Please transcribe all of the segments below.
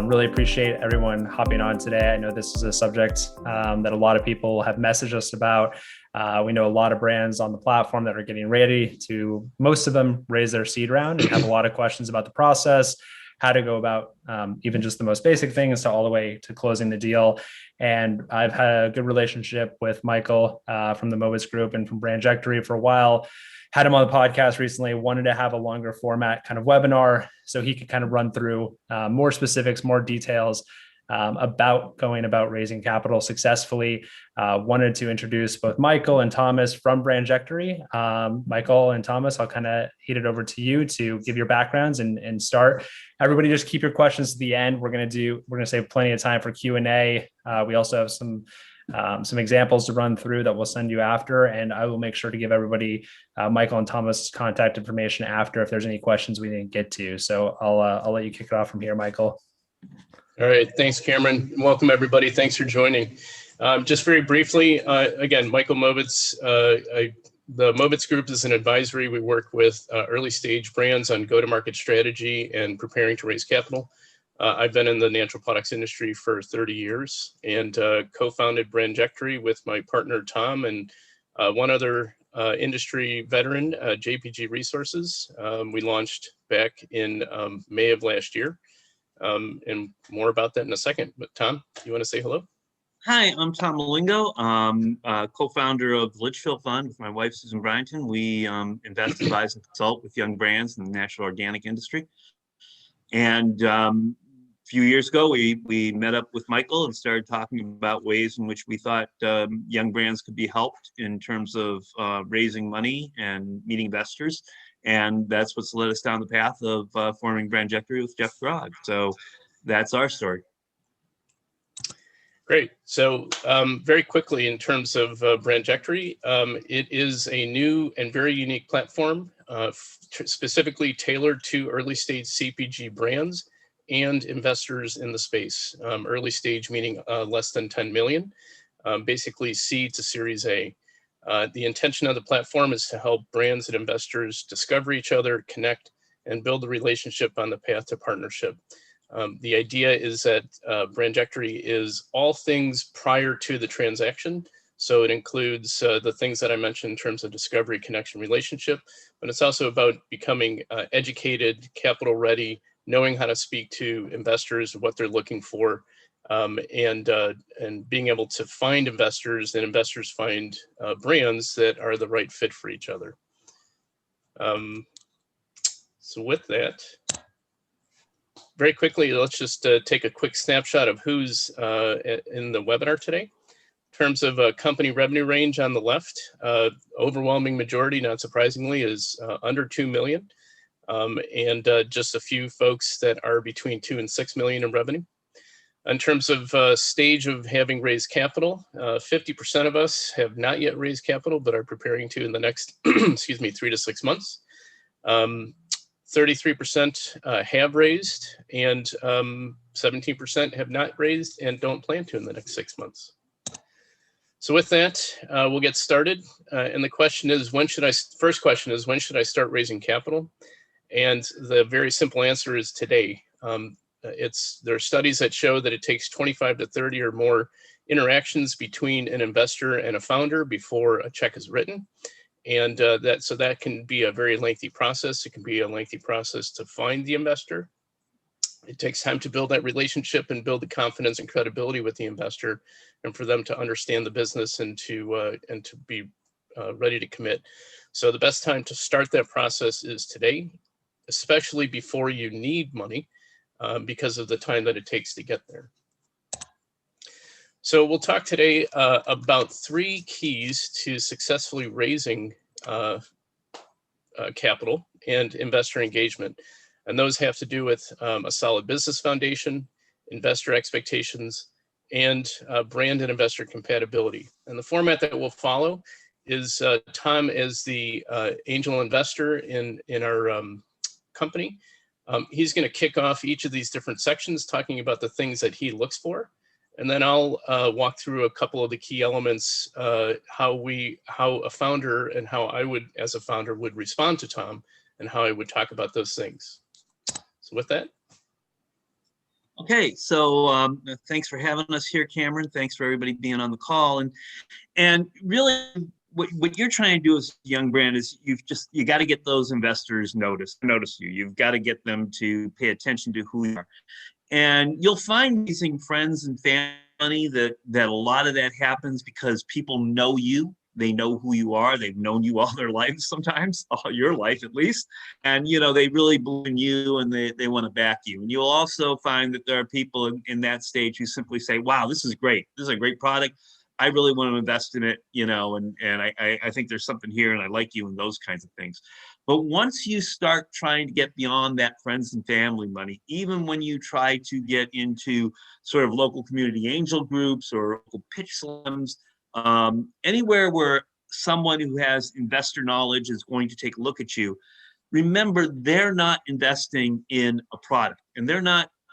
Really appreciate everyone hopping on today. I know this is a subject that a lot of people have messaged us about. We know a lot of brands on the platform that are getting ready to, most of them, raise their seed round and have a lot of questions about the process, how to go about even just the most basic things to all the way to closing the deal. And I've had a good relationship with Michael from the Movitz group and from Brandjectory for a while. Had him on the podcast recently, wanted to have a longer format kind of webinar so he could kind of run through more specifics, more details about going about raising capital successfully. Wanted to introduce both Michael and Thomas from Brandjectory. Michael and Thomas, I'll kind of heat it over to you to give your backgrounds and start. Everybody just keep your questions to the end. We're going to save plenty of time for Q&A. We also have some examples to run through that we'll send you after, and I will make sure to give everybody Michael and Thomas' contact information after if there's any questions we didn't get to. So I'll let you kick it off from here, Michael. All right, thanks, Cameron. Welcome, everybody. Thanks for joining. Just very briefly, again, Michael Movitz. The Movitz Group is an advisory. We work with early stage brands on go-to-market strategy and preparing to raise capital. I've been in the natural products industry for 30 years and co-founded Brandjectory with my partner, Tom, and one other industry veteran, JPG Resources. We launched back in May of last year. And more about that in a second. But Tom, you want to say hello? Hi, I'm Tom Malengo. I'm co-founder of the Litchfield Fund with my wife, Susan Bryanton. We invest, advise, and consult with young brands in the natural organic industry. And a few years ago, we met up with Michael and started talking about ways in which we thought young brands could be helped in terms of raising money and meeting investors. And that's what's led us down the path of forming Brandjectory with Jeff Grog. So that's our story. Great. So very quickly, in terms of Brandjectory, it is a new and very unique platform specifically tailored to early stage CPG brands and investors in the space. Early stage meaning less than 10 million, basically C to Series A. The intention of the platform is to help brands and investors discover each other, connect, and build a relationship on the path to partnership. The idea is that Brandjectory is all things prior to the transaction. So it includes the things that I mentioned in terms of discovery, connection, relationship, but it's also about becoming educated, capital ready, knowing how to speak to investors, what they're looking for, and being able to find investors and investors find brands that are the right fit for each other. So with that, very quickly, let's just take a quick snapshot of who's in the webinar today. In terms of company revenue range on the left, overwhelming majority, not surprisingly, is under 2 million. And just a few folks that are between 2 and 6 million in revenue. In terms of stage of having raised capital, 50% of us have not yet raised capital, but are preparing to in the next, 3 to 6 months. 33% have raised, and 17% have not raised and don't plan to in the next 6 months. So with that, we'll get started. And the question is, first question is, when should I start raising capital? And the very simple answer is today. There are studies that show that it takes 25 to 30 or more interactions between an investor and a founder before a check is written. And that can be a very lengthy process. It can be a lengthy process to find the investor. It takes time to build that relationship and build the confidence and credibility with the investor, and for them to understand the business and to be ready to commit. So the best time to start that process is today, especially before you need money, because of the time that it takes to get there. So we'll talk today about 3 keys to successfully raising capital and investor engagement. And those have to do with a solid business foundation, investor expectations, and brand and investor compatibility. And the format that we'll follow is Tom as the angel investor in our company. He's going to kick off each of these different sections, talking about the things that he looks for. And then I'll walk through a couple of the key elements, how a founder and how I would, as a founder, would respond to Tom, and how I would talk about those things. So with that. Okay, so thanks for having us here, Cameron. Thanks for everybody being on the call. And really, what you're trying to do as a young brand is you got to get those investors notice you. You've got to get them to pay attention to who you are. And you'll find using friends and family that a lot of that happens because people know you. They know who you are. They've known you all their lives, sometimes all your life at least. And they really believe in you, and they want to back you. And you'll also find that there are people in that stage who simply say, wow, this is great. This is a great product. I really want to invest in it, and I think there's something here, and I like you, and those kinds of things. But once you start trying to get beyond that friends and family money, even when you try to get into sort of local community angel groups or local pitch slams, anywhere where someone who has investor knowledge is going to take a look at you, remember they're not investing in a product, and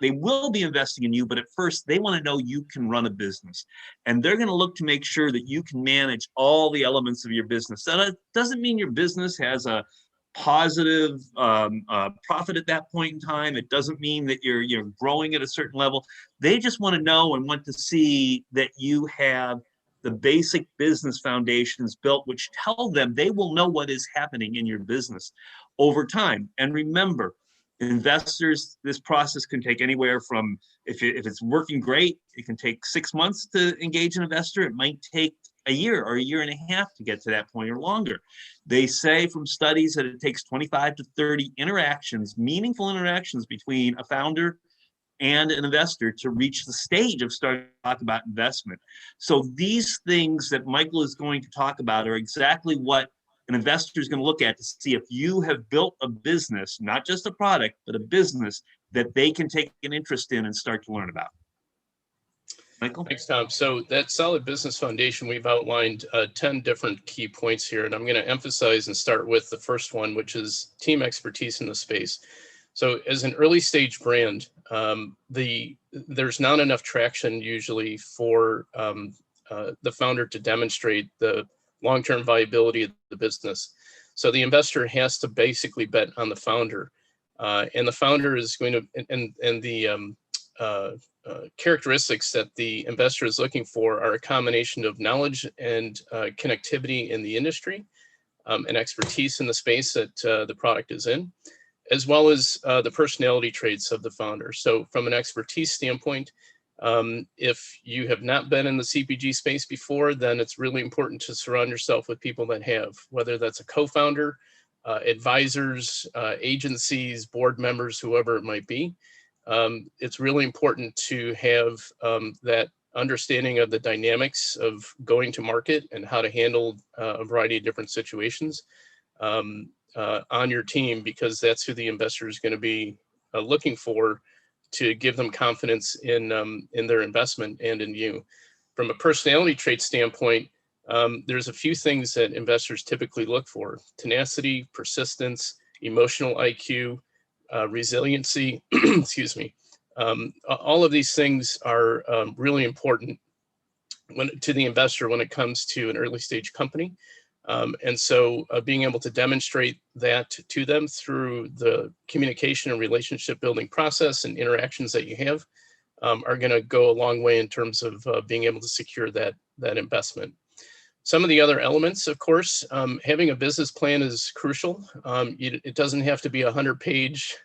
they will be investing in you, but at first they want to know you can run a business, and they're going to look to make sure that you can manage all the elements of your business. That doesn't mean your business has a positive profit at that point in time. It doesn't mean that you're growing at a certain level. They just want to know and want to see that you have the basic business foundations built, which tell them they will know what is happening in your business over time. And remember, investors, this process can take anywhere from, if it's working great, it can take 6 months to engage an investor. It might take a year or a year and a half to get to that point or longer. They say from studies that it takes 25 to 30 interactions, meaningful interactions between a founder and an investor to reach the stage of starting to talk about investment. So these things that Michael is going to talk about are exactly what an investor is going to look at to see if you have built a business, not just a product, but a business that they can take an interest in and start to learn about. Michael? Thanks, Tom. So that solid business foundation, we've outlined 10 different key points here, and I'm going to emphasize and start with the first one, which is team expertise in the space. So as an early stage brand, there's not enough traction usually for the founder to demonstrate the long-term viability of the business. So the investor has to basically bet on the founder, and the founder is going to, and the characteristics that the investor is looking for are a combination of knowledge and connectivity in the industry, and expertise in the space that the product is in, as well as the personality traits of the founder. So from an expertise standpoint, if you have not been in the CPG space before, then it's really important to surround yourself with people that have, whether that's a co-founder, advisors, agencies, board members, whoever it might be. It's really important to have that understanding of the dynamics of going to market and how to handle a variety of different situations on your team, because that's who the investor is going to be looking for to give them confidence in their investment and in you. From a personality trait standpoint, there's a few things that investors typically look for: tenacity, persistence, emotional IQ, resiliency, excuse me. All of these things are really important to the investor when it comes to an early stage company. And so being able to demonstrate that to them through the communication and relationship building process and interactions that you have are going to go a long way in terms of being able to secure that investment. Some of the other elements, of course, having a business plan is crucial. It doesn't have to be a 100-page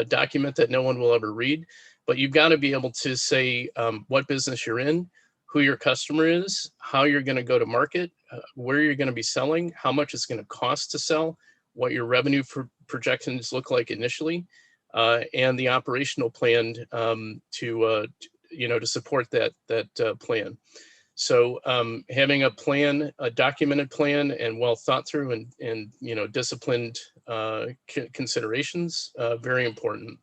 document that no one will ever read, but you've got to be able to say what business you're in, who your customer is, how you're going to go to market, where you're going to be selling, how much it's going to cost to sell, what your revenue projections look like initially, and the operational plan to support that plan. So having a plan, a documented plan, and well thought through and disciplined considerations, very important.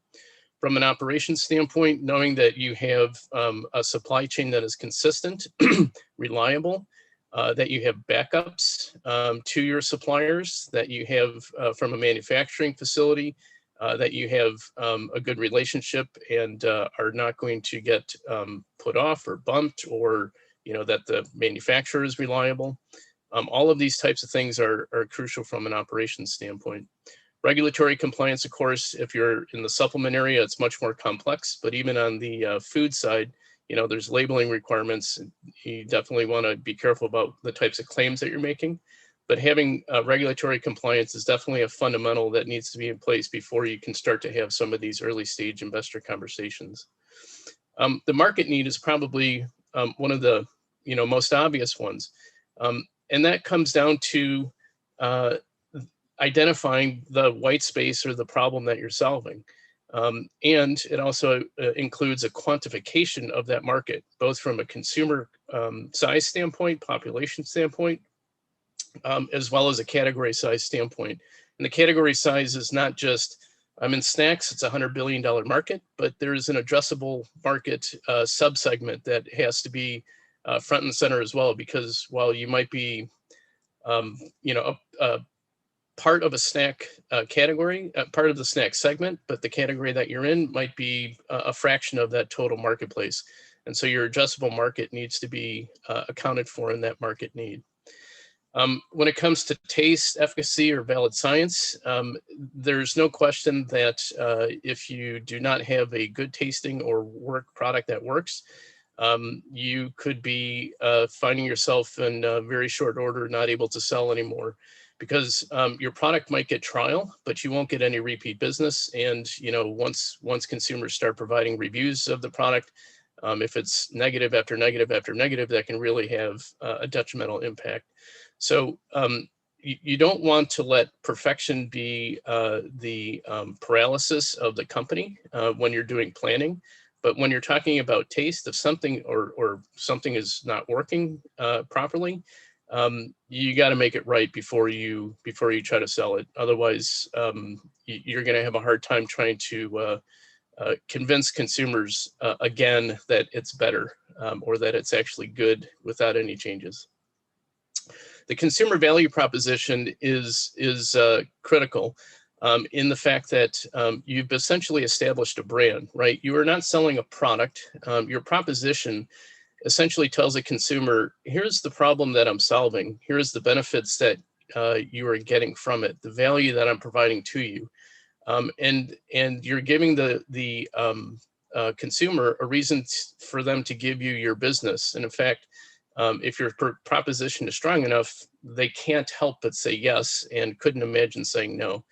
From an operations standpoint, knowing that you have a supply chain that is consistent, reliable, that you have backups to your suppliers, that you have from a manufacturing facility, that you have a good relationship and are not going to get put off or bumped, or that the manufacturer is reliable. All of these types of things are crucial from an operations standpoint. Regulatory compliance, of course, if you're in the supplement area, it's much more complex, but even on the food side, there's labeling requirements. You definitely want to be careful about the types of claims that you're making, but having regulatory compliance is definitely a fundamental that needs to be in place before you can start to have some of these early stage investor conversations. The market need is probably one of the most obvious ones, and that comes down to identifying the white space or the problem that you're solving. And it also includes a quantification of that market, both from a consumer size standpoint, population standpoint, as well as a category size standpoint. And the category size is not just, in snacks, it's a $100 billion market, but there's an addressable market subsegment that has to be front and center as well, because while you might be, part of a snack category, part of the snack segment, but the category that you're in might be a fraction of that total marketplace. And so your addressable market needs to be accounted for in that market need. When it comes to taste, efficacy, or valid science, there's no question that if you do not have a good tasting or product that works, you could be finding yourself in very short order not able to sell anymore, because your product might get trial, but you won't get any repeat business. And once consumers start providing reviews of the product, if it's negative after negative after negative, that can really have a detrimental impact. So you don't want to let perfection be the paralysis of the company when you're doing planning. But when you're talking about taste, if something or something is not working properly, you got to make it right before you try to sell it. Otherwise, you're going to have a hard time trying to convince consumers again that it's better or that it's actually good without any changes. The consumer value proposition is critical in the fact that you've essentially established a brand, right? You are not selling a product. Your proposition essentially tells a consumer, here's the problem that I'm solving. Here's the benefits that you are getting from it, the value that I'm providing to you. And you're giving the consumer a reason for them to give you your business. And in fact, if your proposition is strong enough, they can't help but say yes and couldn't imagine saying no.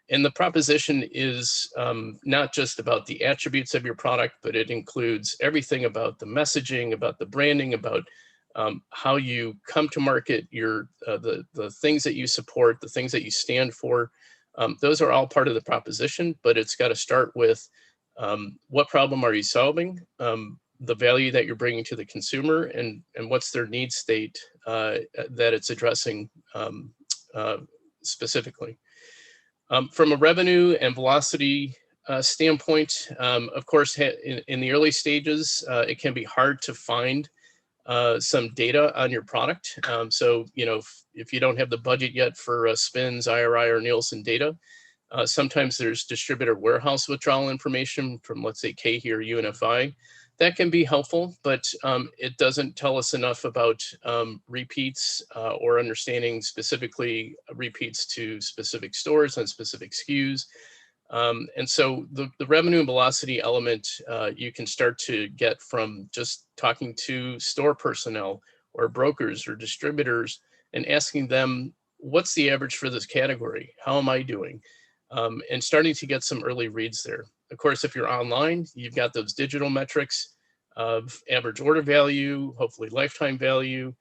And the proposition is not just about the attributes of your product, but it includes everything about the messaging, about the branding, about how you come to market, the things that you support, the things that you stand for. Those are all part of the proposition, but it's got to start with what problem are you solving, the value that you're bringing to the consumer, and what's their need state that it's addressing specifically. From a revenue and velocity standpoint, of course, in the early stages, it can be hard to find some data on your product. So, if you don't have the budget yet for SPINS, IRI, or Nielsen data, sometimes there's distributor warehouse withdrawal information from, let's say, KHI or UNFI. That can be helpful, but it doesn't tell us enough about repeats or understanding specifically repeats to specific stores and specific SKUs. And so the revenue and velocity element you can start to get from just talking to store personnel or brokers or distributors and asking them, what's the average for this category? How am I doing? And starting to get some early reads there. Of course, if you're online, you've got those digital metrics of average order value, hopefully lifetime value.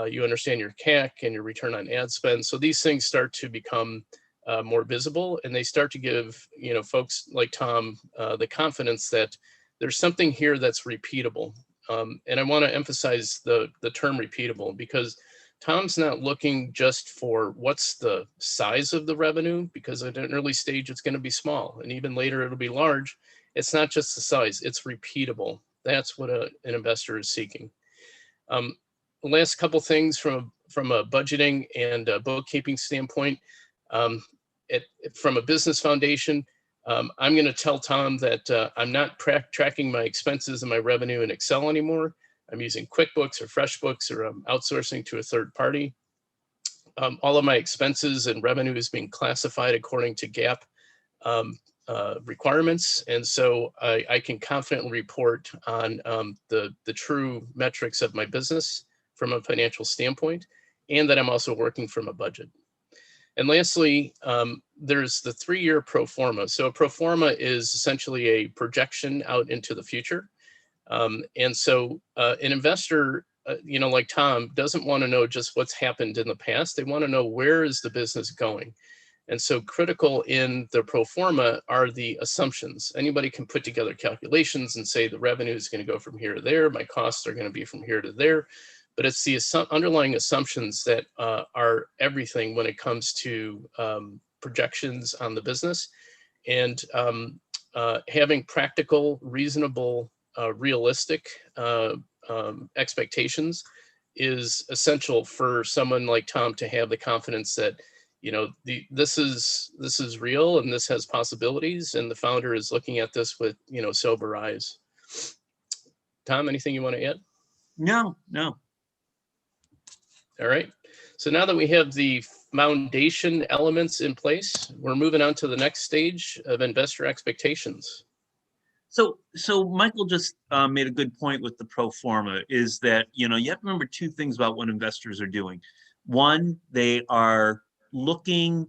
You understand your CAC and your return on ad spend. So these things start to become more visible, and they start to give folks like Tom the confidence that there's something here that's repeatable. And I want to emphasize the term repeatable, because Tom's not looking just for what's the size of the revenue, because at an early stage, it's going to be small. And even later, it'll be large. It's not just the size, it's repeatable. That's what an investor is seeking. The last couple things from a budgeting and a bookkeeping standpoint, from a business foundation, I'm going to tell Tom that I'm not tracking my expenses and my revenue in Excel anymore. I'm using QuickBooks or FreshBooks, or I'm outsourcing to a third party. all of my expenses and revenue is being classified according to GAAP requirements. And so I can confidently report on the true metrics of my business from a financial standpoint, and that I'm also working from a budget. And lastly, there's the 3-year pro forma. So a pro forma is essentially a projection out into the future. And so an investor, like Tom, doesn't want to know just what's happened in the past. They want to know, where is the business going? And so critical in the pro forma are the assumptions. Anybody can put together calculations and say the revenue is going to go from here to there, my costs are going to be from here to there. But it's the underlying assumptions that are everything when it comes to projections on the business. And having practical, reasonable, realistic expectations is essential for someone like Tom to have the confidence that, this is real and this has possibilities, and the founder is looking at this with, sober eyes. Tom, anything you want to add? No. All right. So now that we have the foundation elements in place, we're moving on to the next stage of investor expectations. So Michael just made a good point with the pro forma, is that, you have to remember 2 things about what investors are doing. One, they are looking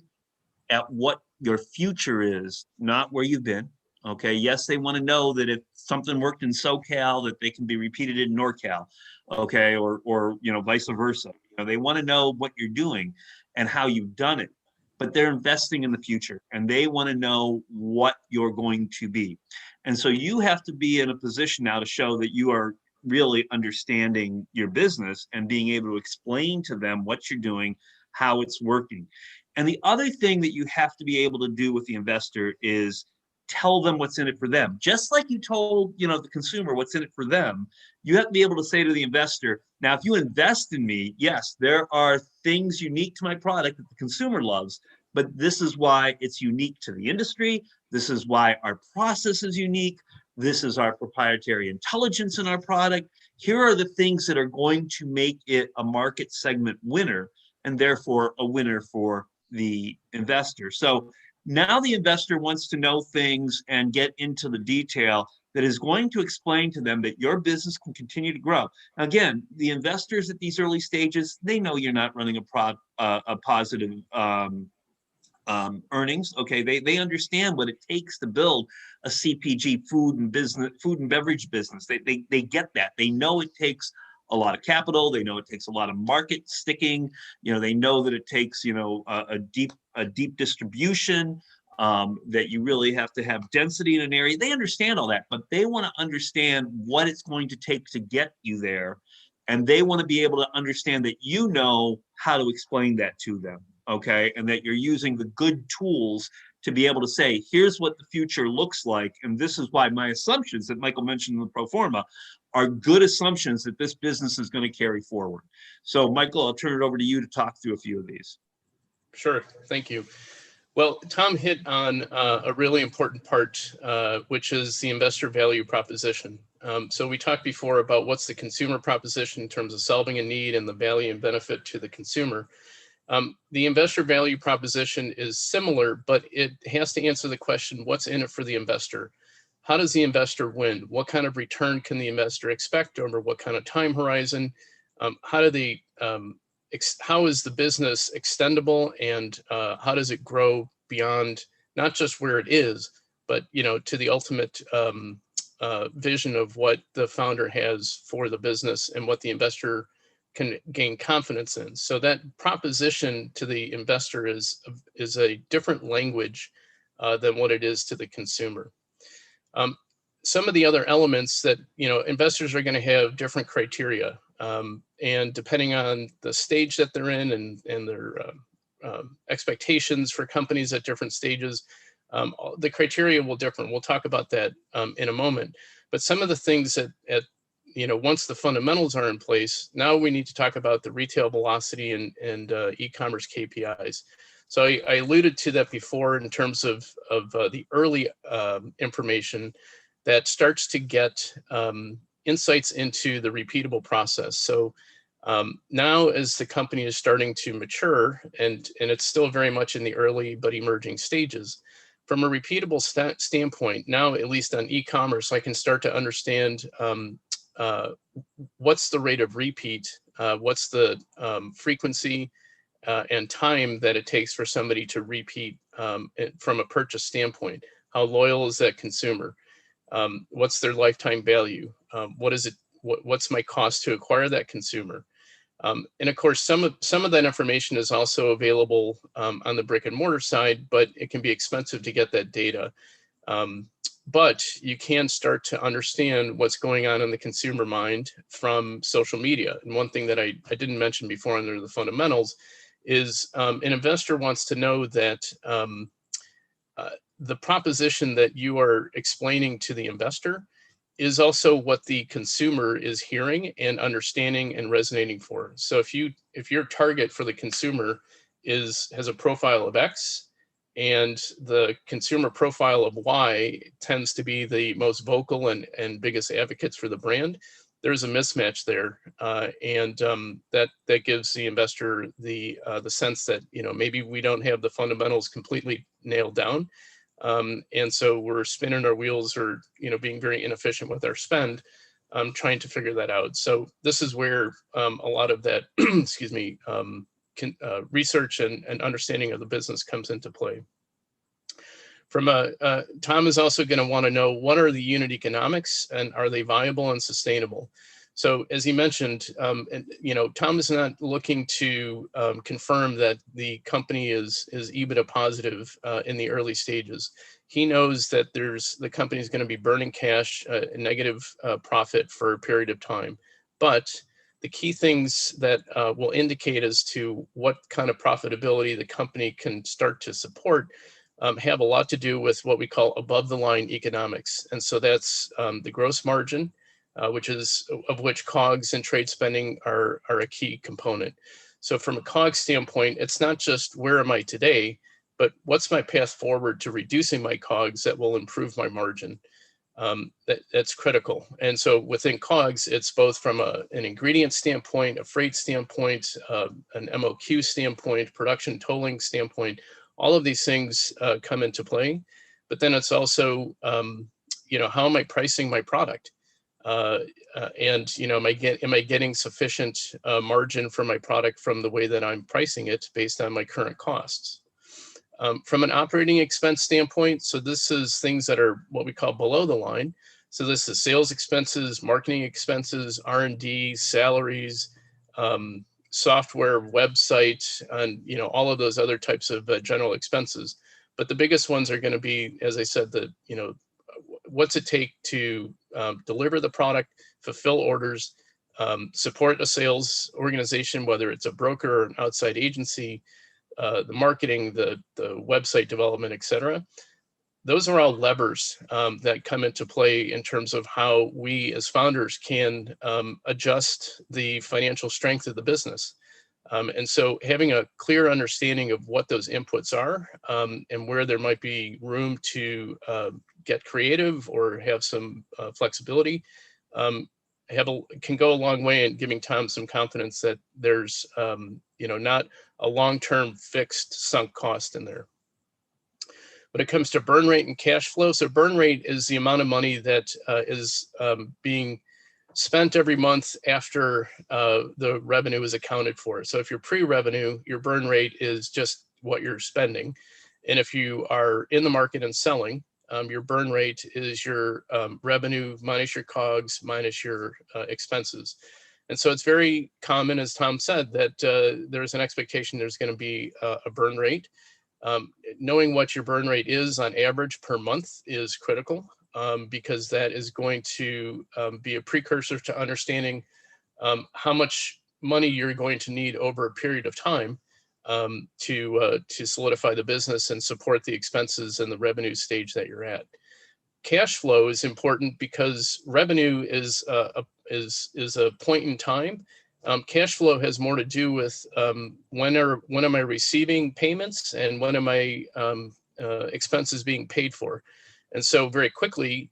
at what your future is, not where you've been. Okay. Yes, they want to know that if something worked in SoCal, that they can be repeated in NorCal. Okay. Or vice versa. They want to know what you're doing and how you've done it, but they're investing in the future and they want to know what you're going to be. And so you have to be in a position now to show that you are really understanding your business and being able to explain to them what you're doing, how it's working. And the other thing that you have to be able to do with the investor is tell them what's in it for them. Just like you told, the consumer what's in it for them, you have to be able to say to the investor, now, if you invest in me, yes, there are things unique to my product that the consumer loves, but this is why it's unique to the industry. This is why our process is unique. This is our proprietary intelligence in our product. Here are the things that are going to make it a market segment winner, and therefore a winner for the investor. So now the investor wants to know things and get into the detail that is going to explain to them that your business can continue to grow. Again, the investors at these early stages, they know you're not running a positive earnings. Okay, they understand what it takes to build a CPG food and beverage business. They get that. They know it takes a lot of capital. They know it takes a lot of market sticking. They know that it takes a deep distribution. That you really have to have density in an area. They understand all that, but they want to understand what it's going to take to get you there. And they want to be able to understand that you know how to explain that to them, okay? And that you're using the good tools to be able to say, here's what the future looks like. And this is why my assumptions that Michael mentioned in the pro forma are good assumptions that this business is going to carry forward. So Michael, I'll turn it over to you to talk through a few of these. Sure, thank you. Well, Tom hit on a really important part, which is the investor value proposition. So we talked before about what's the consumer proposition in terms of solving a need and the value and benefit to the consumer. The investor value proposition is similar, but it has to answer the question, what's in it for the investor? How does the investor win? What kind of return can the investor expect over what kind of time horizon? How is the business extendable, and how does it grow beyond not just where it is, but to the ultimate vision of what the founder has for the business and what the investor can gain confidence in. So that proposition to the investor is a different language than what it is to the consumer. Some of the other elements that investors are going to have different criteria. And depending on the stage that they're in and their expectations for companies at different stages, the criteria will differ. We'll talk about that in a moment. But some of the things that once the fundamentals are in place, now we need to talk about the retail velocity and e-commerce KPIs. So I alluded to that before in terms of the early information that starts to get insights into the repeatable process. So Now, as the company is starting to mature, and it's still very much in the early but emerging stages, from a repeatable standpoint, now at least on e-commerce, I can start to understand what's the rate of repeat, what's the frequency and time that it takes for somebody to repeat from a purchase standpoint. How loyal is that consumer? What's their lifetime value? What's my cost to acquire that consumer? And of course, some of that information is also available on the brick and mortar side, but it can be expensive to get that data. But you can start to understand what's going on in the consumer mind from social media. And one thing that I didn't mention before under the fundamentals is an investor wants to know that the proposition that you are explaining to the investor is also what the consumer is hearing and understanding and resonating for. So if your target for the consumer has a profile of X, and the consumer profile of Y tends to be the most vocal and biggest advocates for the brand, there's a mismatch there, and that gives the investor the sense that maybe we don't have the fundamentals completely nailed down, and so we're spinning our wheels or being very inefficient with our spend, trying to figure that out. So this is where a lot of that excuse me research and understanding of the business comes into play. Tom is also going to want to know, what are the unit economics and are they viable and sustainable? So as he mentioned, Tom is not looking to confirm that the company is EBITDA positive in the early stages. He knows that the company is going to be burning cash, negative profit for a period of time. But the key things that will indicate as to what kind of profitability the company can start to support have a lot to do with what we call above the line economics. And so that's the gross margin, which COGS and trade spending are a key component. So from a COGS standpoint, it's not just where am I today, but what's my path forward to reducing my COGS that will improve my margin. That's critical. And so within COGS, it's both from an ingredient standpoint, a freight standpoint, an MOQ standpoint, production tolling standpoint. All of these things come into play, but then it's also, how am I pricing my product? And am I getting sufficient margin for my product from the way that I'm pricing it based on my current costs? From an operating expense standpoint, so this is things that are what we call below the line. So this is sales expenses, marketing expenses, R&D, salaries, software, website, and all of those other types of general expenses. But the biggest ones are going to be, as I said, what's it take to deliver the product, fulfill orders, support a sales organization, whether it's a broker or an outside agency, the marketing, the website development, etc. Those are all levers that come into play in terms of how we as founders can adjust the financial strength of the business. And so having a clear understanding of what those inputs are and where there might be room to get creative or have some flexibility can go a long way in giving Tom some confidence that there's not a long-term fixed sunk cost in there. When it comes to burn rate and cash flow, so burn rate is the amount of money that is being spent every month after the revenue is accounted for. So if you're pre-revenue, your burn rate is just what you're spending. And if you are in the market and selling, your burn rate is your revenue minus your COGS minus your expenses. And so it's very common, as Tom said, that there's an expectation there's going to be a burn rate. Knowing what your burn rate is on average per month is critical because that is going to be a precursor to understanding how much money you're going to need over a period of time to solidify the business and support the expenses and the revenue stage that you're at. Cash flow is important because revenue is a point in time. Cash flow has more to do with when am I receiving payments and when am I expenses being paid for. And so very quickly,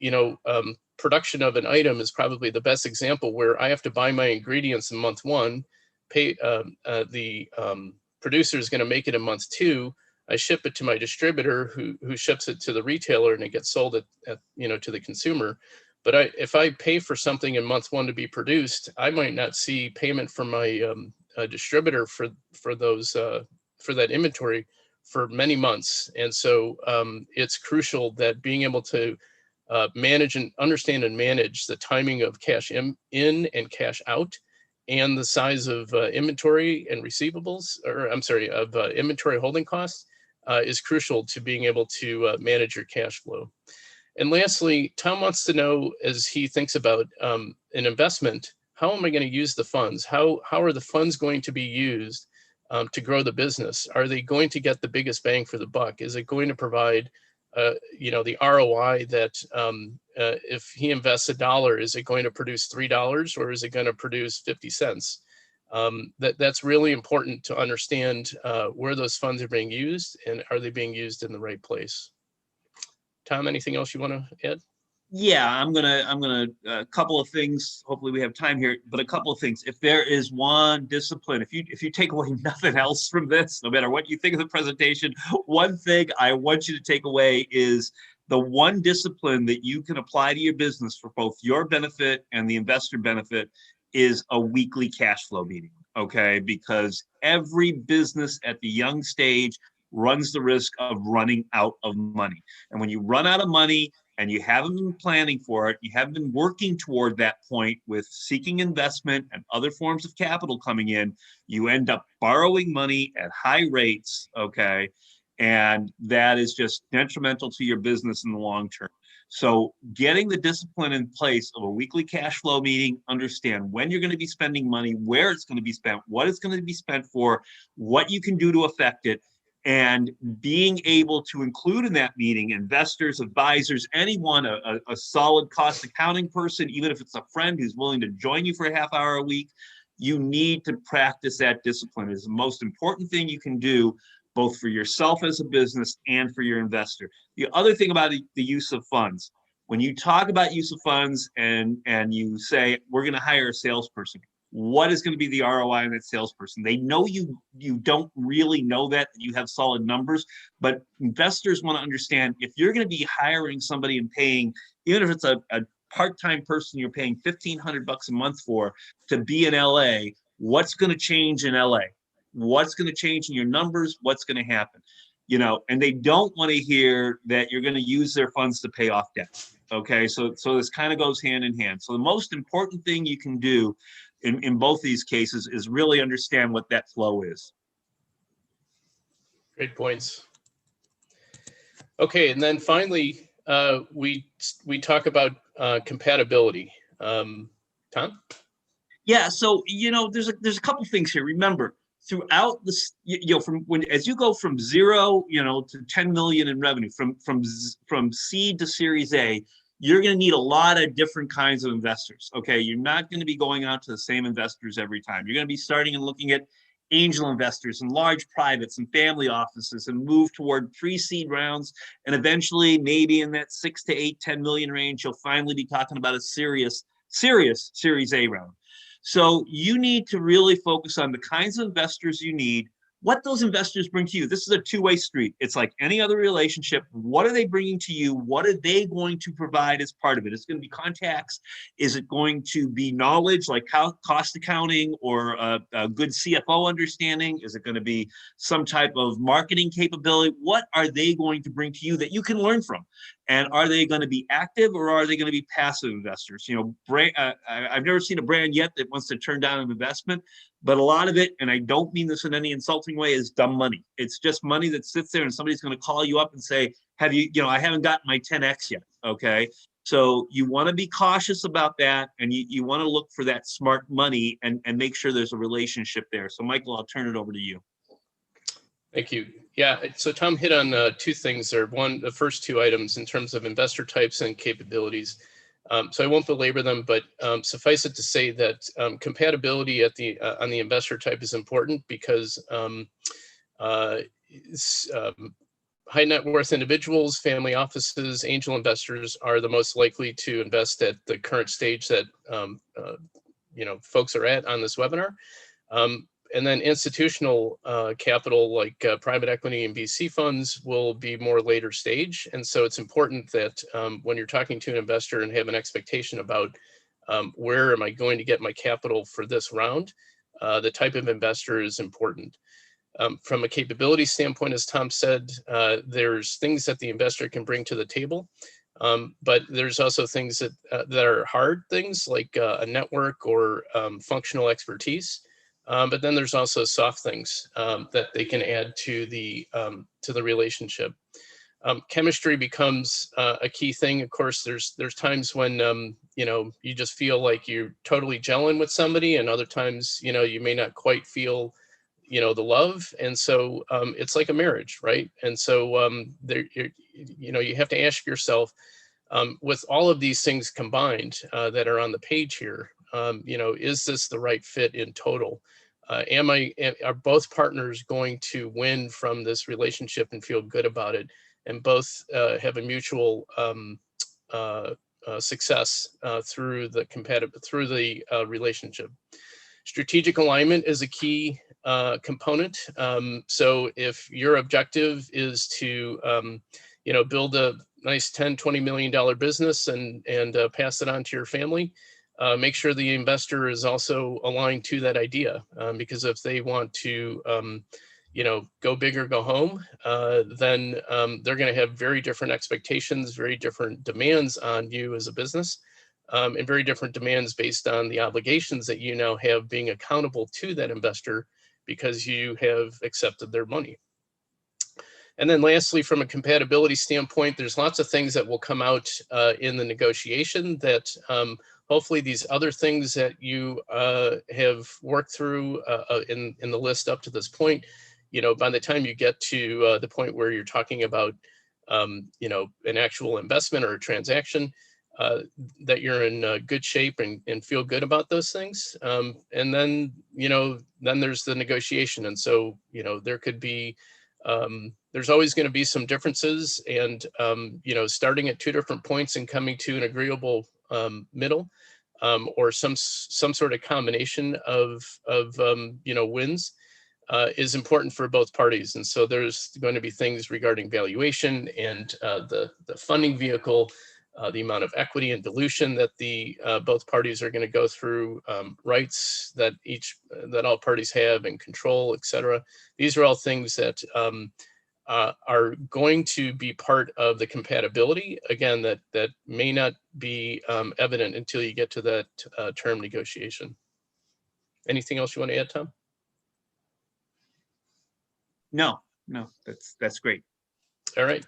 production of an item is probably the best example where I have to buy my ingredients in month 1 producer is going to make it in month 2. I ship it to my distributor who ships it to the retailer, and it gets sold at to the consumer. But if I pay for something in month 1 to be produced, I might not see payment from my distributor for that inventory for many months. And so it's crucial that being able to manage and understand and manage the timing of cash in and cash out, and the size of inventory and receivables, of inventory holding costs, is crucial to being able to manage your cash flow. And lastly, Tom wants to know, as he thinks about an investment, how am I going to use the funds? How are the funds going to be used to grow the business? Are they going to get the biggest bang for the buck? Is it going to provide the ROI that if he invests $1, is it going to produce $3, or is it going to produce 50 cents? That's really important to understand where those funds are being used, and are they being used in the right place? Tom, anything else you want to add? Yeah, I'm gonna a couple of things. Hopefully we have time here, but a couple of things. If there is one discipline, if you take away nothing else from this, no matter what you think of the presentation, one thing I want you to take away is the one discipline that you can apply to your business for both your benefit and the investor benefit is a weekly cash flow meeting. Okay, because every business at the young stage runs the risk of running out of money, and when you run out of money and you haven't been planning for it, you haven't been working toward that point with seeking investment and other forms of capital coming in, you end up borrowing money at high rates, okay? And that is just detrimental to your business in the long term. So getting the discipline in place of a weekly cash flow meeting, understand when you're going to be spending money, where it's going to be spent, what it's going to be spent for, what you can do to affect it, and being able to include in that meeting investors, advisors, anyone, a solid cost accounting person, even if it's a friend who's willing to join you for a half hour a week. You need to practice that discipline. It's the most important thing you can do, both for yourself as a business and for your investor. The other thing about the use of funds, when you talk about use of funds and you say, we're going to hire a salesperson, what is going to be the ROI on that salesperson? They know you don't really know that you have solid numbers, but investors want to understand, if you're going to be hiring somebody and paying, even if it's a part-time person you're paying $1,500 a month for to be in LA, what's going to change in LA? What's going to change in your numbers? What's going to happen? And they don't want to hear that you're going to use their funds to pay off debt. Okay, so this kind of goes hand in hand. So the most important thing you can do in both these cases is really understand what that flow is. Great points. Okay, and then finally, we talk about compatibility. Tom? Yeah, so there's a couple things here. Remember, throughout this, as you go from 0, to 10 million in revenue, from seed to Series A, you're going to need a lot of different kinds of investors. Okay, you're not going to be going out to the same investors every time. You're going to be starting and looking at angel investors and large privates and family offices, and move toward pre-seed rounds, and eventually maybe in that 6 to 8, 10 million range, you'll finally be talking about a serious Series A round. So you need to really focus on the kinds of investors you need, what those investors bring to you. This is a two-way street. It's like any other relationship. What are they bringing to you? What are they going to provide as part of it? It's going to be contacts. Is it going to be knowledge, like cost accounting or a good CFO understanding? Is it going to be some type of marketing capability? What are they going to bring to you that you can learn from? And are they going to be active, or are they going to be passive investors? I've never seen a brand yet that wants to turn down an investment, but a lot of it, and I don't mean this in any insulting way, is dumb money. It's just money that sits there, and somebody's going to call you up and say, I haven't gotten my 10X yet. Okay. So you want to be cautious about that, and you want to look for that smart money and make sure there's a relationship there. So Michael, I'll turn it over to you. Thank you. Yeah, so Tom hit on two things there. One, the first two items in terms of investor types and capabilities. So I won't belabor them, but suffice it to say that compatibility on the investor type is important, because high net worth individuals, family offices, angel investors are the most likely to invest at the current stage that folks are at on this webinar. And then institutional capital like private equity and VC funds will be more later stage. And so it's important that when you're talking to an investor and have an expectation about where am I going to get my capital for this round, the type of investor is important. From a capability standpoint, as Tom said, there's things that the investor can bring to the table. But there's also things that are hard things like a network or functional expertise. But then there's also soft things that they can add to the relationship. Chemistry becomes a key thing. Of course, there's times when you just feel like you're totally gelling with somebody, and other times you may not quite feel the love, and so it's like a marriage, right? And so you have to ask yourself, with all of these things combined that are on the page here, is this the right fit in total? Are both partners going to win from this relationship and feel good about it, and both have a mutual success through the relationship? Strategic alignment is a key component. So if your objective is to build a nice $10-20 million business and pass it on to your family, make sure the investor is also aligned to that idea, because if they want to go big or go home, then they're going to have very different expectations, very different demands on you as a business, and very different demands based on the obligations that you now have being accountable to that investor because you have accepted their money. And then lastly, from a compatibility standpoint, there's lots of things that will come out in the negotiation that hopefully these other things that you have worked through in the list up to this point, by the time you get to the point where you're talking about, an actual investment or a transaction, that you're in good shape and feel good about those things. And then, then there's the negotiation. And so, there could be, there's always going to be some differences, and, starting at two different points and coming to an agreeable middle, or some sort of combination of wins, is important for both parties. And so there's going to be things regarding valuation and the funding vehicle, the amount of equity and dilution that the both parties are going to go through, rights that all parties have, and control, et cetera. These are all things that are going to be part of the compatibility. Again, that may not be evident until you get to that term negotiation. Anything else you want to add, Tom? No, that's great. All right.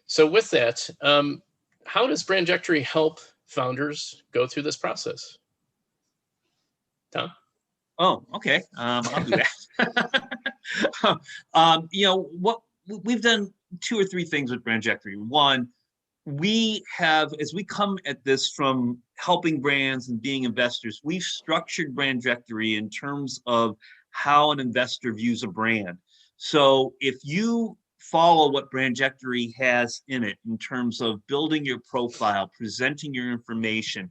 So with that, how does Brandjectory help founders go through this process? Tom? Oh, okay. I'll do that. What we've done 2 or 3 things with Brandjectory. One, we have, as we come at this from helping brands and being investors, we've structured Brandjectory in terms of how an investor views a brand. So if you follow what Brandjectory has in it in terms of building your profile, presenting your information,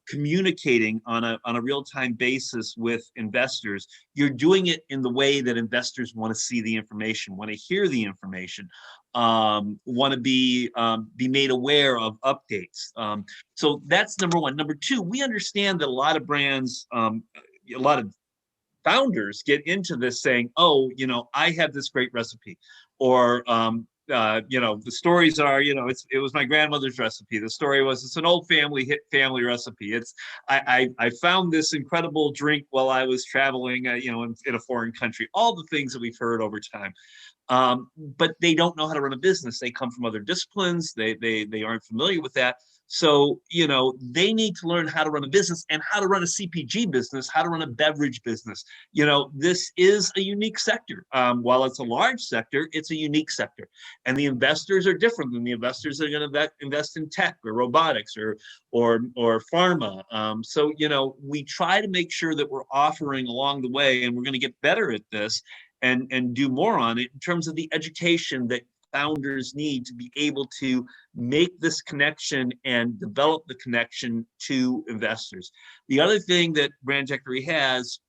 communicating on a real-time basis with investors, you're doing it in the way that investors want to see the information, want to hear the information, want to be made aware of updates. So that's number one. Number two, we understand that a lot of brands, a lot of founders get into this saying, oh, I have this great recipe, or the stories are, it was my grandmother's recipe. The story was, it's an old family recipe. It's I found this incredible drink while I was traveling, in a foreign country. All the things that we've heard over time. But they don't know how to run a business. They come from other disciplines. They aren't familiar with that. So, they need to learn how to run a business and how to run a CPG business, how to run a beverage business. This is a unique sector. While it's a large sector, it's a unique sector. And the investors are different than the investors that are going to invest in tech or robotics or pharma. So, we try to make sure that we're offering along the way, and we're going to get better at this and do more on it in terms of the education that founders need to be able to make this connection and develop the connection to investors. The other thing that Brandjectory has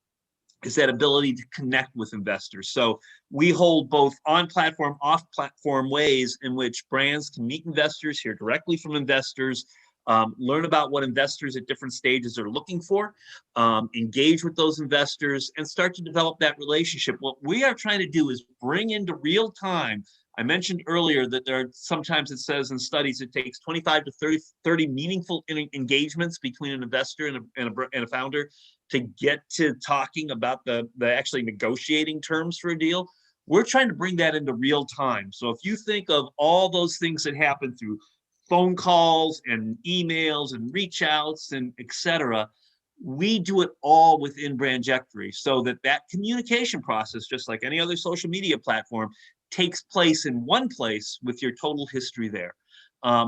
is that ability to connect with investors. So we hold both on-platform, off-platform ways in which brands can meet investors, hear directly from investors, learn about what investors at different stages are looking for, engage with those investors, and start to develop that relationship. What we are trying to do is bring into real time. I mentioned earlier that there are sometimes, it says in studies, it takes 25 to 30 meaningful engagements between an investor and a founder to get to talking about the actually negotiating terms for a deal. We're trying to bring that into real time. So if you think of all those things that happen through phone calls and emails and reach outs and et cetera, we do it all within Brandjectory so that that communication process, just like any other social media platform, takes place in one place with your total history there.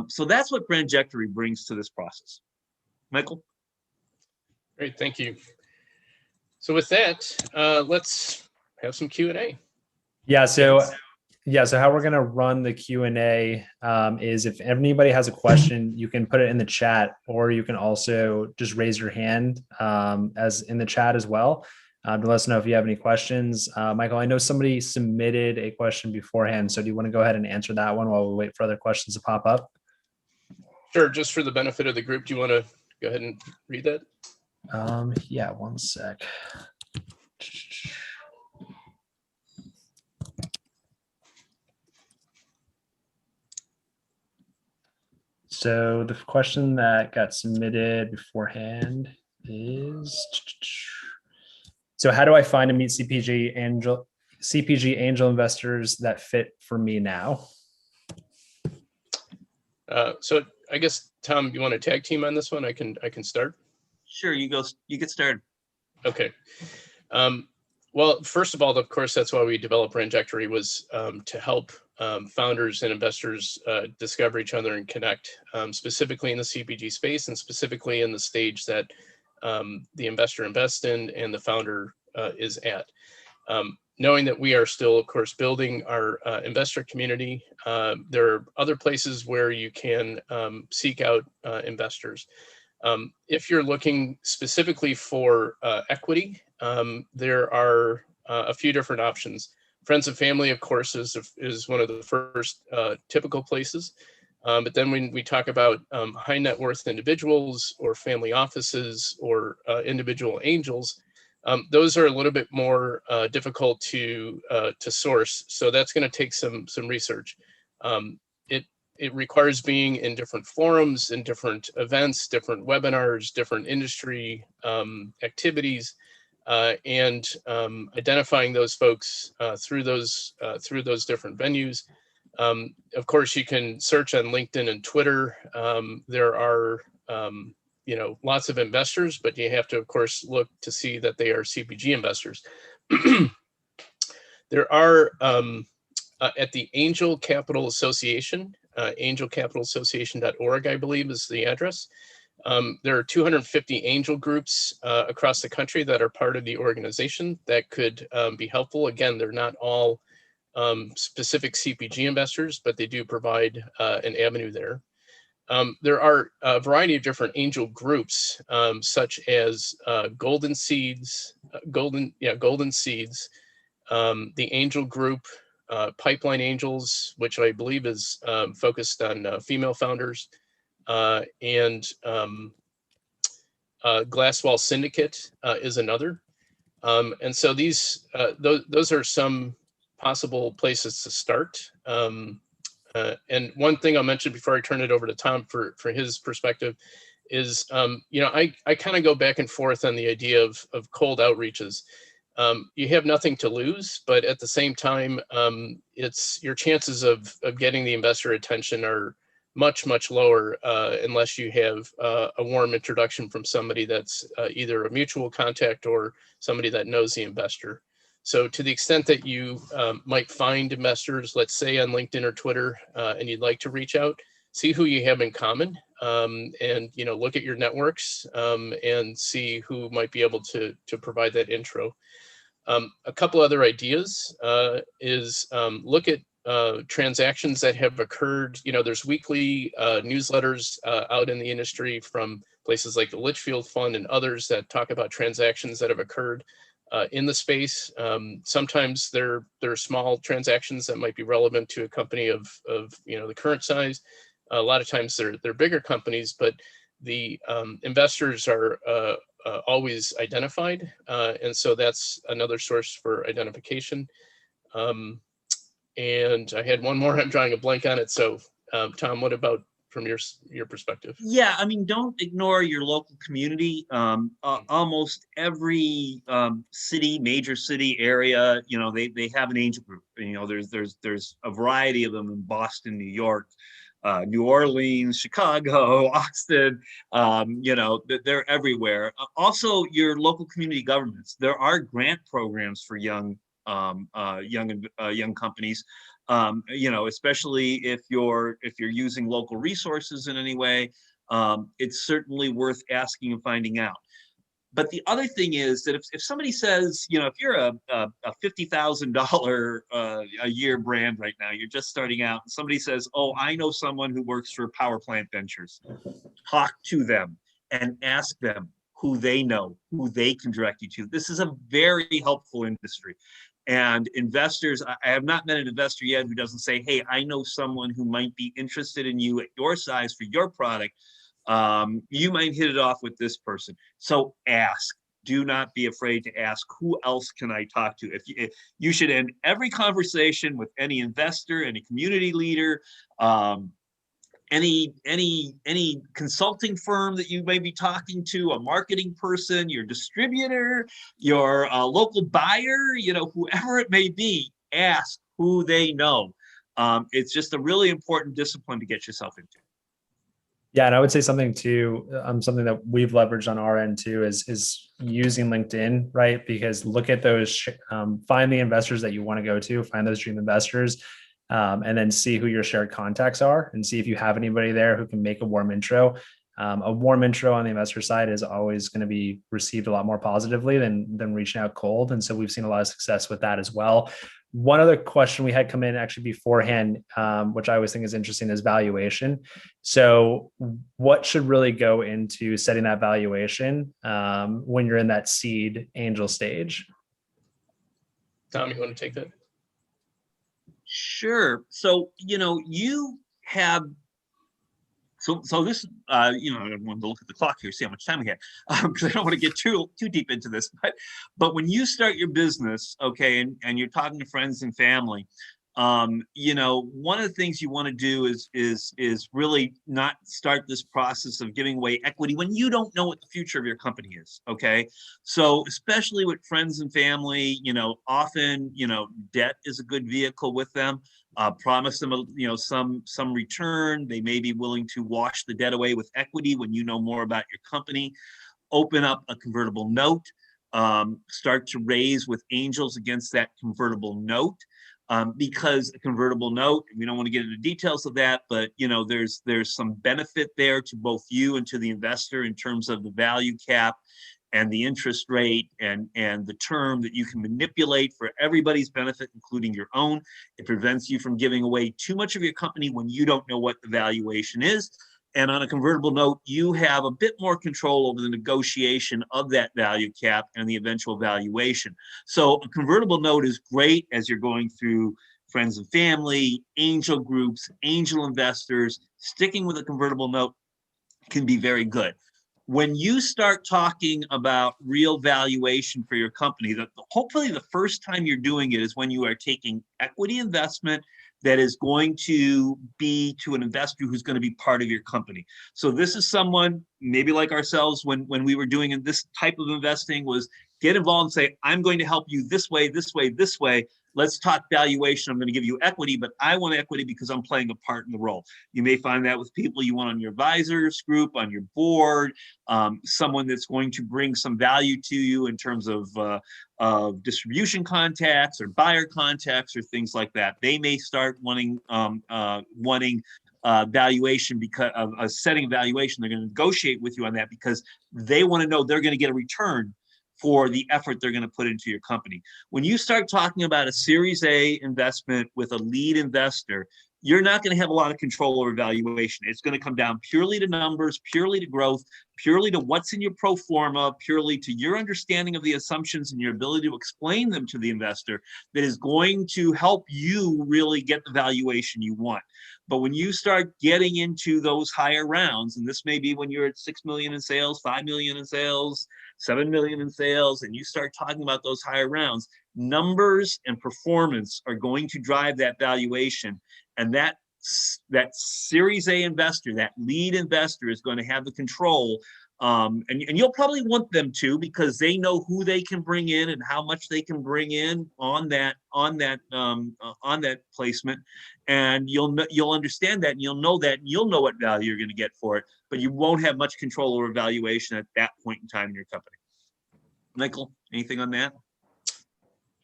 So that's what Brandjectory brings to this process. Michael? Great, thank you. So with that, let's have some Q&A. Yeah, so how we're gonna run the Q&A is if anybody has a question, you can put it in the chat, or you can also just raise your hand as in the chat as well to let us know if you have any questions. Michael, I know somebody submitted a question beforehand, so do you want to go ahead and answer that one while we wait for other questions to pop up? Sure, just for the benefit of the group, do you want to go ahead and read that? Yeah, one sec. So the question that got submitted beforehand is, so how do I find and meet CPG angel investors that fit for me now? So I guess, Tom, you want to tag team on this one? I can start. Sure, you get started. Okay. Well, first of all, of course, that's why we developed Brandjectory, was to help founders and investors discover each other and connect, specifically in the CPG space and specifically in the stage that the investor invests in and the founder is at. Knowing that we are still, of course, building our investor community, there are other places where you can seek out investors. If you're looking specifically for equity, there are a few different options. Friends and family, of course, is one of the first typical places. But then when we talk about high net worth individuals or family offices or individual angels, those are a little bit more difficult to source. So that's going to take some research. It requires being in different forums, in different events, different webinars, different industry activities, and identifying those folks through those different venues. Of course, you can search on LinkedIn and Twitter. There are lots of investors, but you have to, of course, look to see that they are CPG investors. There are at the Angel Capital Association, angelcapitalassociation.org, I believe is the address. There are 250 angel groups across the country that are part of the organization that could be helpful. Again, they're not all specific CPG investors, but they do provide an avenue there. There are a variety of different angel groups, such as Golden Seeds, the Angel Group, Pipeline Angels, which I believe is focused on female founders, and Glasswall Syndicate is another. And so those are some possible places to start. And one thing I'll mention before I turn it over to Tom for his perspective is, I kind of go back and forth on the idea of cold outreaches. You have nothing to lose, but at the same time, it's your chances of getting the investor attention are much, much lower unless you have a warm introduction from somebody that's either a mutual contact or somebody that knows the investor. So to the extent that you might find investors, let's say on LinkedIn or Twitter, and you'd like to reach out, see who you have in common, and look at your networks and see who might be able to provide that intro. A couple other ideas is look at transactions that have occurred. There's weekly newsletters out in the industry from places like the Litchfield Fund and others that talk about transactions that have occurred. in the space. Sometimes they're small transactions that might be relevant to a company of the current size. A lot of times they're bigger companies, but the investors are always identified, and so that's another source for identification. And I had one more. I'm drawing a blank on it. So, Tom, what about from your perspective? Yeah, I mean, don't ignore your local community. Almost every city, major city area, they have an angel group. There's a variety of them in Boston, New York, New Orleans, Chicago, Austin. They're everywhere. Also, your local community governments. There are grant programs for young companies. Especially if you're using local resources in any way, it's certainly worth asking and finding out. But the other thing is that if somebody says, if you're a $50,000 a year brand right now, you're just starting out, and somebody says, oh, I know someone who works for Power Plant Ventures, talk to them and ask them who they know, who they can direct you to. This is a very helpful industry. And investors, I have not met an investor yet who doesn't say, hey, I know someone who might be interested in you at your size for your product. You might hit it off with this person. So ask. Do not be afraid to ask, who else can I talk to? If you should end every conversation with any investor, any community leader, any consulting firm that you may be talking to, a marketing person, your distributor, your local buyer, whoever it may be, ask who they know. It's just a really important discipline to get yourself into. Yeah, and I would say something too, something that we've leveraged on our end too is using LinkedIn, right? Because look at those, find the investors that you want to go to, find those dream investors, and then see who your shared contacts are and see if you have anybody there who can make a warm intro. A warm intro on the investor side is always going to be received a lot more positively than reaching out cold. And so we've seen a lot of success with that as well. One other question we had come in actually beforehand, which I always think is interesting, is valuation. So what should really go into setting that valuation when you're in that seed angel stage? Tom, you want to take that? Sure. So, you have, so this, I wanted to look at the clock here, see how much time we have, because I don't want to get too deep into this, but when you start your business, okay, and you're talking to friends and family, one of the things you want to do is really not start this process of giving away equity when you don't know what the future of your company is. Okay. So especially with friends and family, often, debt is a good vehicle with them. Promise them, some return. They may be willing to wash the debt away with equity when you know more about your company. Open up a convertible note. Start to raise with angels against that convertible note. Because a convertible note, we don't want to get into details of that, but there's some benefit there to both you and to the investor in terms of the value cap and the interest rate and the term that you can manipulate for everybody's benefit, including your own. It prevents you from giving away too much of your company when you don't know what the valuation is. And on a convertible note, you have a bit more control over the negotiation of that value cap and the eventual valuation. So a convertible note is great as you're going through friends and family, angel groups, angel investors. Sticking with a convertible note can be very good. When you start talking about real valuation for your company, hopefully the first time you're doing it is when you are taking equity investment that is going to be to an investor who's going to be part of your company. So this is someone, maybe like ourselves, when we were doing this type of investing, was get involved and say, I'm going to help you this way, this way, this way. Let's talk valuation. I'm going to give you equity, but I want equity because I'm playing a part in the role. You may find that with people you want on your advisors group, on your board, someone that's going to bring some value to you in terms of distribution contacts or buyer contacts or things like that. They may start wanting valuation because of a setting valuation. They're going to negotiate with you on that because they want to know they're going to get a return for the effort they're going to put into your company. When you start talking about a Series A investment with a lead investor, you're not going to have a lot of control over valuation. It's going to come down purely to numbers, purely to growth, purely to what's in your pro forma, purely to your understanding of the assumptions and your ability to explain them to the investor that is going to help you really get the valuation you want. But when you start getting into those higher rounds, and this may be when you're at 6 million in sales, 5 million in sales, 7 million in sales, and you start talking about those higher rounds, numbers and performance are going to drive that valuation. And that Series A investor, that lead investor, is going to have the control. And you'll probably want them to, because they know who they can bring in and how much they can bring in on that placement. And you'll understand that, and you'll know that, and you'll know what value you're going to get for it. But you won't have much control over valuation at that point in time in your company. Michael, anything on that?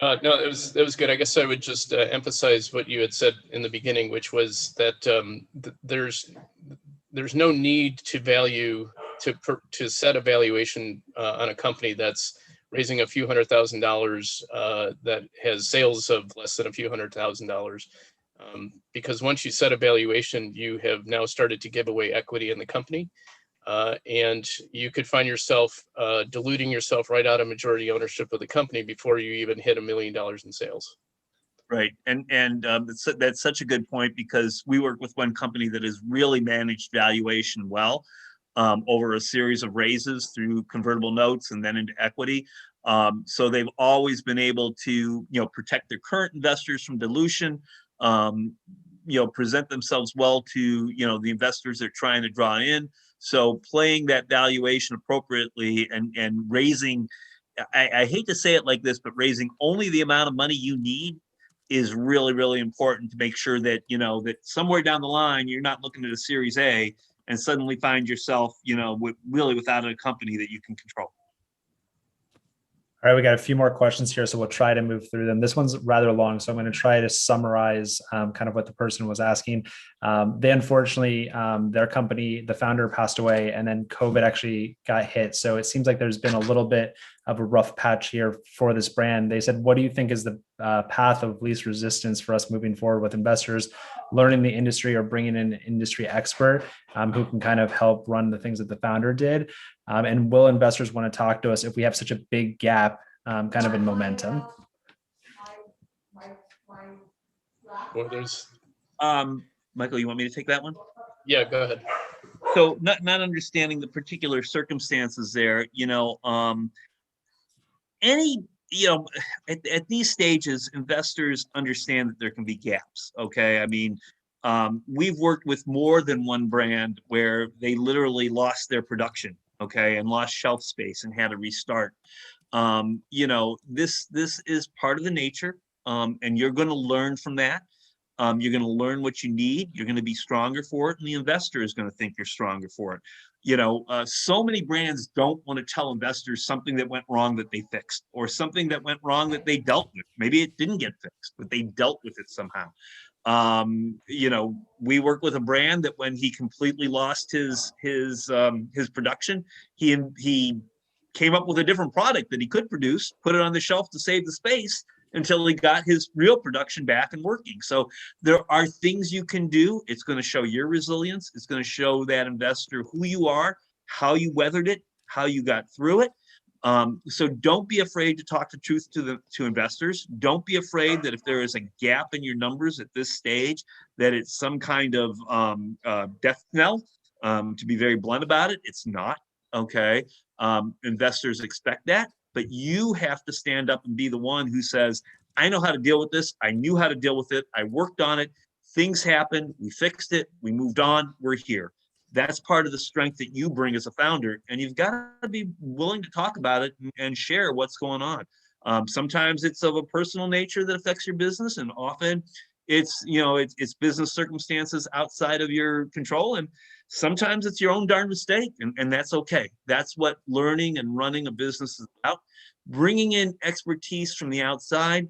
No, that was good. I guess I would just emphasize what you had said in the beginning, which was that there's no need to set a valuation on a company that's raising a few $100,000 that has sales of less than a few $100,000, because once you set a valuation, you have now started to give away equity in the company. And you could find yourself diluting yourself right out of majority ownership of the company before you even hit $1 million in sales. Right, and that's such a good point, because we work with one company that has really managed valuation well over a series of raises through convertible notes and then into equity. So they've always been able to protect their current investors from dilution. Present themselves well to the investors they're trying to draw in. So playing that valuation appropriately and raising, I hate to say it like this, but raising only the amount of money you need is really, really important to make sure that that somewhere down the line you're not looking at a Series A and suddenly find yourself really without a company that you can control. All right, we got a few more questions here, so we'll try to move through them. This one's rather long, so I'm going to try to summarize kind of what the person was asking. They unfortunately, their company, the founder passed away, and then COVID actually got hit. So it seems like there's been a little bit of a rough patch here for this brand. They said, what do you think is the path of least resistance for us moving forward with investors learning the industry or bringing in an industry expert who can kind of help run the things that the founder did? And will investors want to talk to us if we have such a big gap kind of in momentum? Well, there's Michael, you want me to take that one? Yeah, go ahead. So not understanding the particular circumstances there, at these stages, investors understand that there can be gaps. Okay. I mean, we've worked with more than one brand where they literally lost their production, okay, and lost shelf space and had to restart. This is part of the nature, and you're going to learn from that. You're going to learn what you need. You're going to be stronger for it, and the investor is going to think you're stronger for it. So many brands don't want to tell investors something that went wrong that they fixed, or something that went wrong that they dealt with. Maybe it didn't get fixed, but they dealt with it somehow. We work with a brand that when he completely lost his production, he came up with a different product that he could produce, put it on the shelf to save the space until he got his real production back and working. So there are things you can do. It's going to show your resilience. It's going to show that investor who you are, how you weathered it, how you got through it. So don't be afraid to talk the truth to investors. Don't be afraid that if there is a gap in your numbers at this stage, that it's some kind of death knell. To be very blunt about it, it's not. Okay. Investors expect that, but you have to stand up and be the one who says, I know how to deal with this. I knew how to deal with it. I worked on it. Things happened. We fixed it. We moved on. We're here. That's part of the strength that you bring as a founder. And you've got to be willing to talk about it and share what's going on. Sometimes it's of a personal nature that affects your business. And often it's business circumstances outside of your control. And sometimes it's your own darn mistake. And that's okay. That's what learning and running a business is about. Bringing in expertise from the outside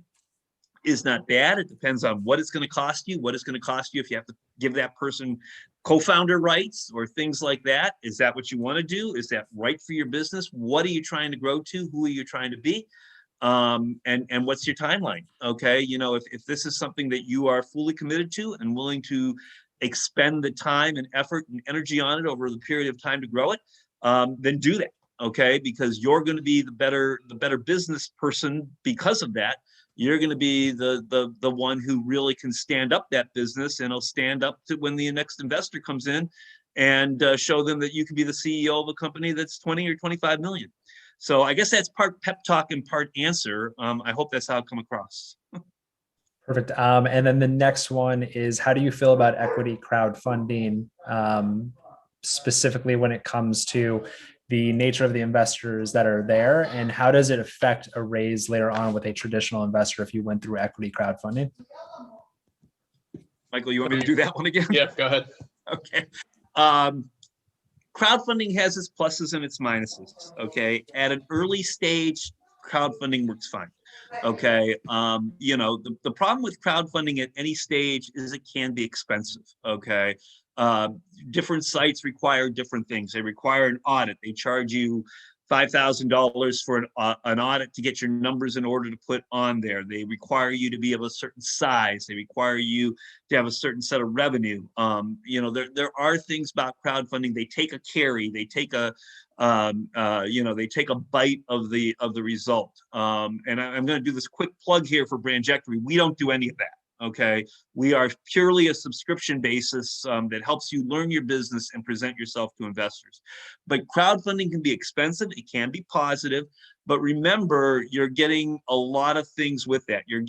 is not bad. It depends on what it's going to cost you, what it's going to cost you if you have to give that person co-founder rights or things like that. Is that what you want to do? Is that right for your business? What are you trying to grow to? Who are you trying to be? And what's your timeline? Okay, if this is something that you are fully committed to and willing to expend the time and effort and energy on it over the period of time to grow it, then do that. Okay, because you're going to be the better business person because of that. You're going to be the one who really can stand up that business, and it'll stand up to when the next investor comes in and show them that you can be the CEO of a company that's 20 or 25 million. So I guess that's part pep talk and part answer. I hope that's how it come across. Perfect. And then the next one is, how do you feel about equity crowdfunding, specifically when it comes to the nature of the investors that are there, and how does it affect a raise later on with a traditional investor if you went through equity crowdfunding? Michael, you want me to do that one again? Yeah, go ahead. Okay. Crowdfunding has its pluses and its minuses. Okay. At an early stage, crowdfunding works fine. Okay. The problem with crowdfunding at any stage is it can be expensive. Okay. Different sites require different things. They require an audit. They charge you $5,000 for an audit to get your numbers in order to put on there. They require you to be of a certain size. They require you to have a certain set of revenue. There are things about crowdfunding. They take a carry. They take a they take a bite of the result. And I'm going to do this quick plug here for Brandjectory. We don't do any of that. Okay, we are purely a subscription basis that helps you learn your business and present yourself to investors. But crowdfunding can be expensive. It can be positive, but remember, you're getting a lot of things with that. You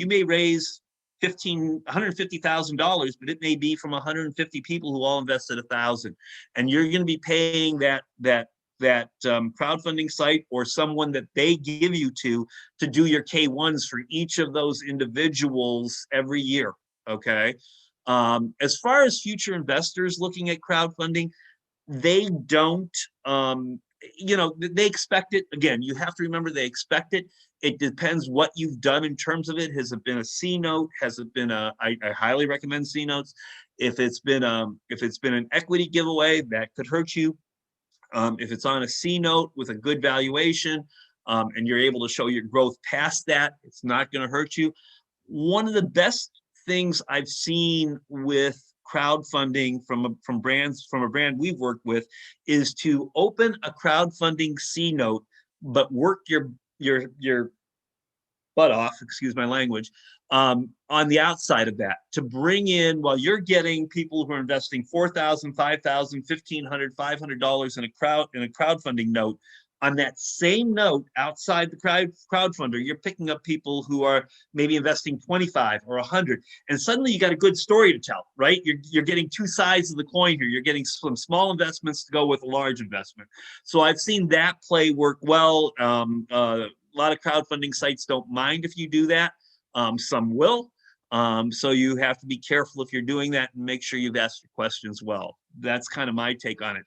may raise $150,000, but it may be from 150 people who all invested 1,000, and you're going to be paying that crowdfunding site or someone that they give you to do your K1s for each of those individuals every year. Okay. As far as future investors looking at crowdfunding, they don't, they expect it. Again, you have to remember they expect it. It depends what you've done in terms of it. Has it been a C note? Has it been I highly recommend C notes. If it's been an equity giveaway, that could hurt you. If it's on a C note with a good valuation, and you're able to show your growth past that, it's not going to hurt you. One of the best things I've seen with crowdfunding from a brand we've worked with is to open a crowdfunding C note, but work your butt off, excuse my language, on the outside of that to bring in, while you're getting people who are investing $4,000, $5,000, $1,500, $500 in a crowdfunding note. On that same note, outside the crowdfunder, you're picking up people who are maybe investing 25 or 100, and suddenly you got a good story to tell, right? You're getting two sides of the coin here. You're getting some small investments to go with a large investment. So I've seen that play work well. A lot of crowdfunding sites don't mind if you do that. Some will. So you have to be careful if you're doing that and make sure you've asked your questions well. That's kind of my take on it.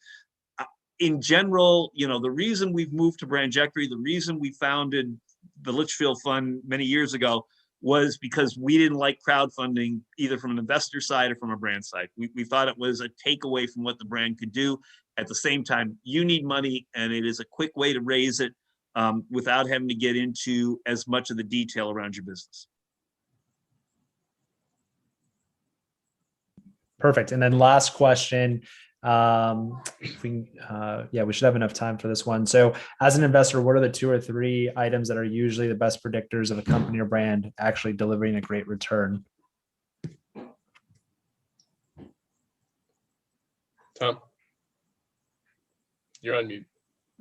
In general, the reason we've moved to Brandjectory, the reason we founded the Litchfield Fund many years ago was because we didn't like crowdfunding either from an investor side or from a brand side. We thought it was a takeaway from what the brand could do. At the same time, you need money, and it is a quick way to raise it without having to get into as much of the detail around your business. Perfect. And then last question. We should have enough time for this one. So as an investor, what are the 2 or 3 items that are usually the best predictors of a company or brand actually delivering a great return? Tom, you're on mute.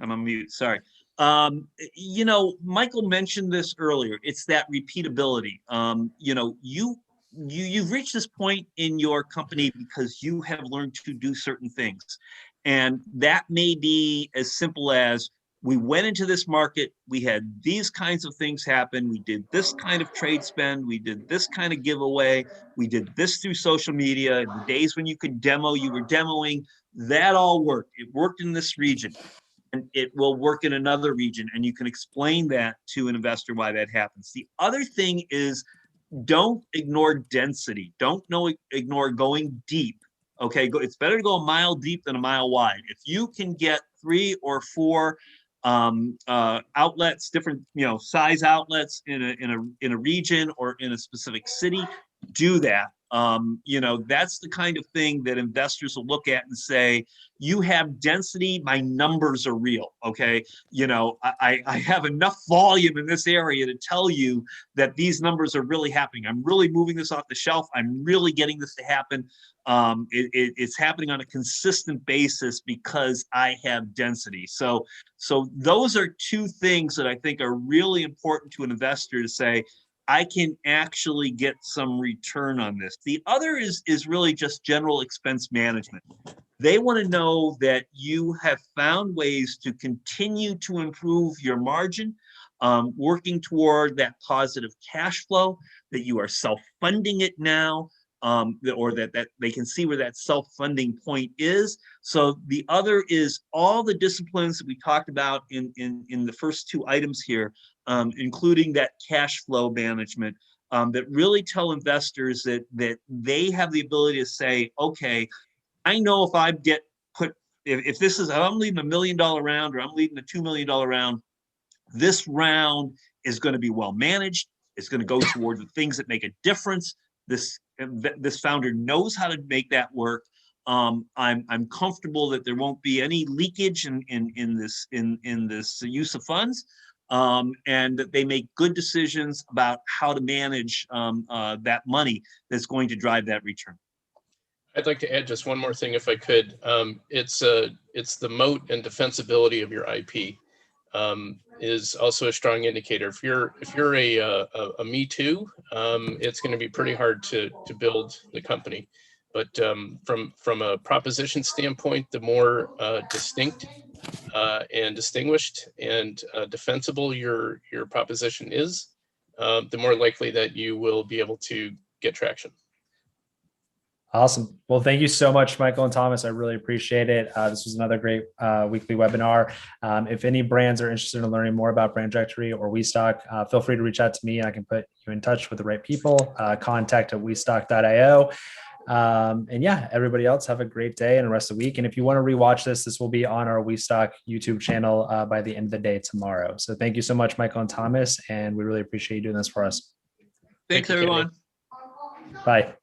I'm on mute. Sorry. Michael mentioned this earlier. It's that repeatability. You've reached this point in your company because you have learned to do certain things. And that may be as simple as, we went into this market, we had these kinds of things happen, we did this kind of trade spend, we did this kind of giveaway, we did this through social media. In the days when you could demo, you were demoing. That all worked. It worked in this region, and it will work in another region. And you can explain that to an investor why that happens. The other thing is, don't ignore density. Don't ignore going deep. Okay, it's better to go a mile deep than a mile wide. If you can get 3 or 4 outlets, different size outlets in a region or in a specific city, do that. That's the kind of thing that investors will look at and say, you have density, my numbers are real. Okay. I have enough volume in this area to tell you that these numbers are really happening. I'm really moving this off the shelf. I'm really getting this to happen. It's happening on a consistent basis because I have density. So those are two things that I think are really important to an investor to say, I can actually get some return on this. The other is really just general expense management. They want to know that you have found ways to continue to improve your margin, working toward that positive cash flow, that you are self-funding it now, or that they can see where that self-funding point is. So the other is all the disciplines that we talked about in the first two items here, including that cash flow management, that really tell investors that they have the ability to say, okay, I know if I get put, if I'm leading $1 million round or I'm leading a $2 million round, this round is going to be well managed. It's going to go toward the things that make a difference. This founder knows how to make that work. I'm comfortable that there won't be any leakage in this use of funds, and that they make good decisions about how to manage that money that's going to drive that return. I'd like to add just one more thing, if I could. It's the moat and defensibility of your IP is also a strong indicator. If you're a me too, it's going to be pretty hard to build the company. But from a proposition standpoint, the more distinct and distinguished and defensible your proposition is, the more likely that you will be able to get traction. Awesome. Well, thank you so much, Michael and Thomas. I really appreciate it. This was another great weekly webinar. If any brands are interested in learning more about Brandjectory or WeStock, feel free to reach out to me. I can put you in touch with the right people. Contact at westock.io. And yeah, everybody else have a great day and the rest of the week. And if you want to rewatch this will be on our WeStock YouTube channel by the end of the day tomorrow. So thank you so much, Michael and Thomas. And we really appreciate you doing this for us. Thanks, everyone. Bye.